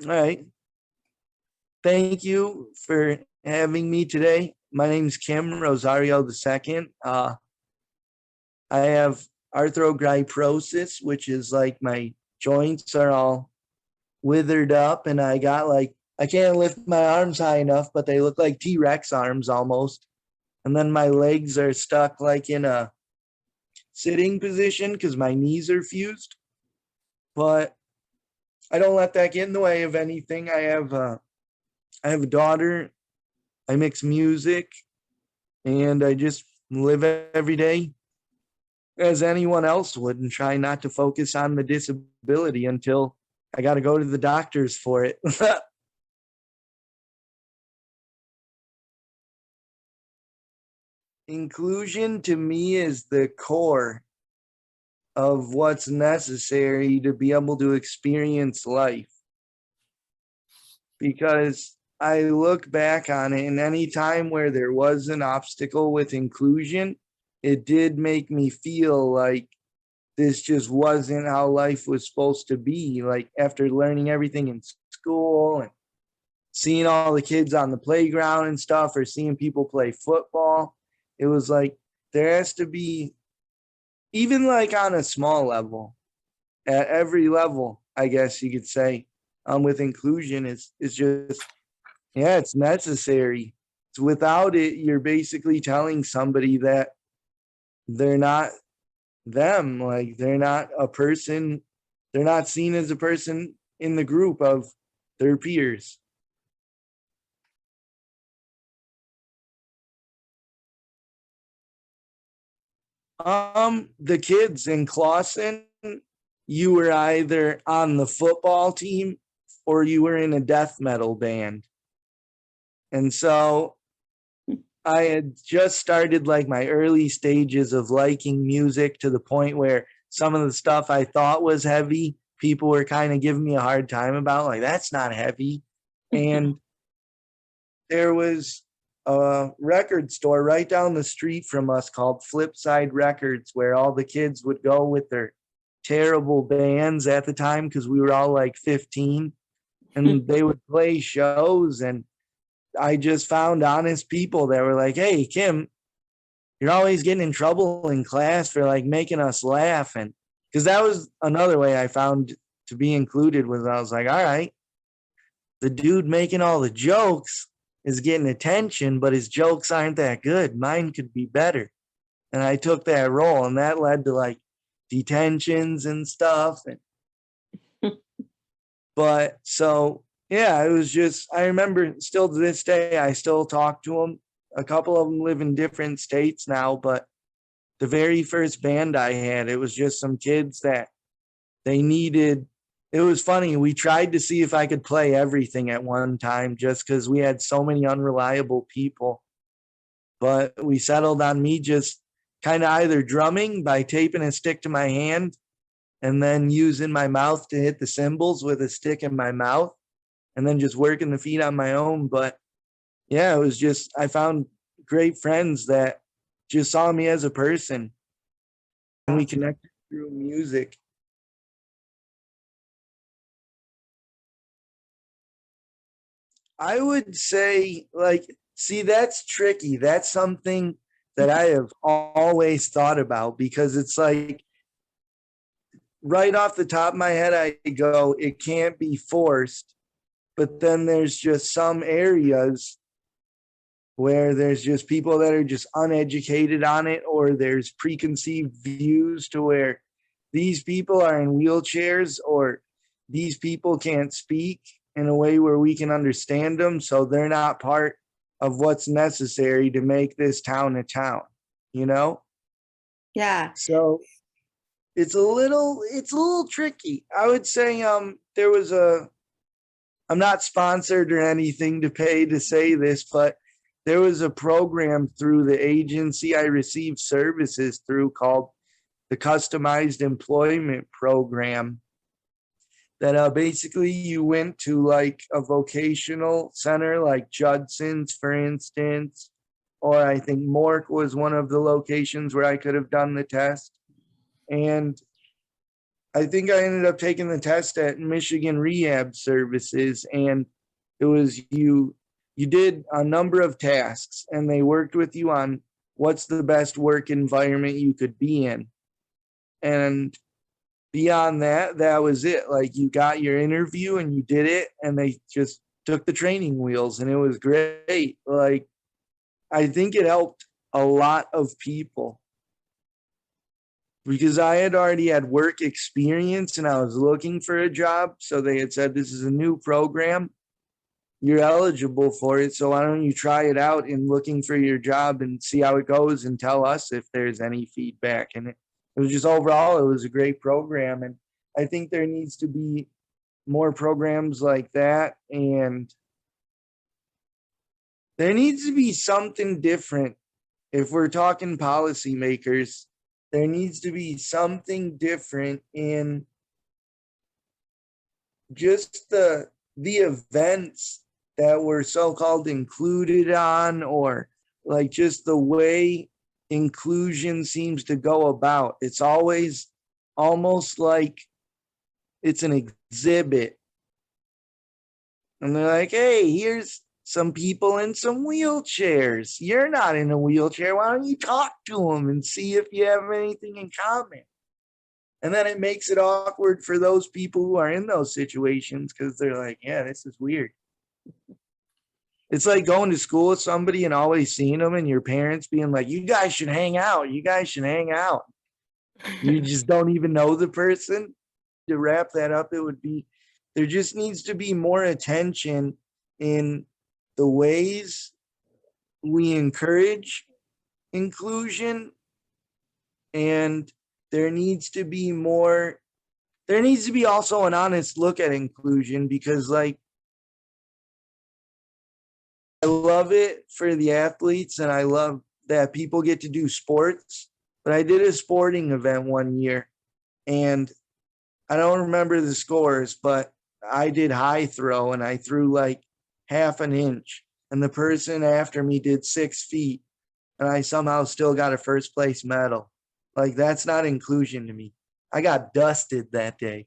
All right. Thank you for having me today. My name is Kim Rosario II. I have arthrogryposis, which is like my joints are all withered up, and I can't lift my arms high enough, but they look like T-Rex arms almost. And then my legs are stuck like in a sitting position because my knees are fused. But I don't let that get in the way of anything. I have a daughter. I mix music, and I just live every day as anyone else would and try not to focus on the disability until I got to go to the doctors for it. Inclusion to me is the core of what's necessary to be able to experience life. Because I look back on it, and any time where there was an obstacle with inclusion, it did make me feel like this just wasn't how life was supposed to be. Like after learning everything in school and seeing all the kids on the playground and stuff, or seeing people play football, it was like there has to be, even like on a small level, at every level, I guess you could say, with inclusion is just, yeah, it's necessary. It's without it, you're basically telling somebody that they're not them, like they're not a person, they're not seen as a person in the group of their peers. The kids in Clawson, you were either on the football team or you were in a death metal band. And so I had just started like my early stages of liking music to the point where some of the stuff I thought was heavy, people were kind of giving me a hard time about, like, that's not heavy. And there was a record store right down the street from us called Flipside Records, where all the kids would go with their terrible bands at the time because we were all like 15, and they would play shows. And I just found honest people that were like, hey, Kim, you're always getting in trouble in class for like making us laugh. And because that was another way I found to be included, was I was like, all right, the dude making all the jokes is getting attention, but his jokes aren't that good. Mine could be better. And I took that role, and that led to like detentions and stuff. But so, yeah, it was just, I remember still to this day, I still talk to them. A couple of them live in different states now, but the very first band I had, it was just some kids that they needed. It was funny. We tried to see if I could play everything at one time just because we had so many unreliable people. But we settled on me just kind of either drumming by taping a stick to my hand and then using my mouth to hit the cymbals with a stick in my mouth, and then just working the feet on my own. But yeah, it was just, I found great friends that just saw me as a person, and we connected through music. I would say, like, see, that's tricky. That's something that I have always thought about, because it's like right off the top of my head, I go, it can't be forced. But then there's just some areas where there's just people that are just uneducated on it, or there's preconceived views to where these people are in wheelchairs, or these people can't speak in a way where we can understand them, so they're not part of what's necessary to make this town a town, you know? Yeah. So it's a little tricky. I would say there was a, I'm not sponsored or anything to pay to say this, but there was a program through the agency I received services through called the Customized Employment Program, that basically you went to like a vocational center like Judson's, for instance, or I think Mork was one of the locations where I could have done the test. And I think I ended up taking the test at Michigan Rehab Services, and it was you did a number of tasks, and they worked with you on what's the best work environment you could be in. And beyond that, that was it. Like, you got your interview and you did it, and they just took the training wheels, and it was great. Like, I think it helped a lot of people because I had already had work experience and I was looking for a job. So they had said, this is a new program. You're eligible for it. So why don't you try it out in looking for your job and see how it goes and tell us if there's any feedback. And it was just overall, it was a great program. And I think there needs to be more programs like that. And there needs to be something different. If we're talking policymakers, there needs to be something different in just the events that were so-called included on, or like just the way inclusion seems to go about. It's always almost like it's an exhibit. And they're like, hey, here's some people in some wheelchairs. You're not in a wheelchair. Why don't you talk to them and see if you have anything in common? And then it makes it awkward for those people who are in those situations because they're like, yeah, this is weird. It's like going to school with somebody and always seeing them and your parents being like, you guys should hang out. You guys should hang out. You just don't even know the person. To wrap that up, it would be, there just needs to be more attention in the ways we encourage inclusion, and there needs to be also an honest look at inclusion, because like, I love it for the athletes and I love that people get to do sports, but I did a sporting event one year and I don't remember the scores, but I did high throw and I threw like half an inch, and the person after me did 6 feet, and I somehow still got a first place medal. Like, that's not inclusion to me. I got dusted that day.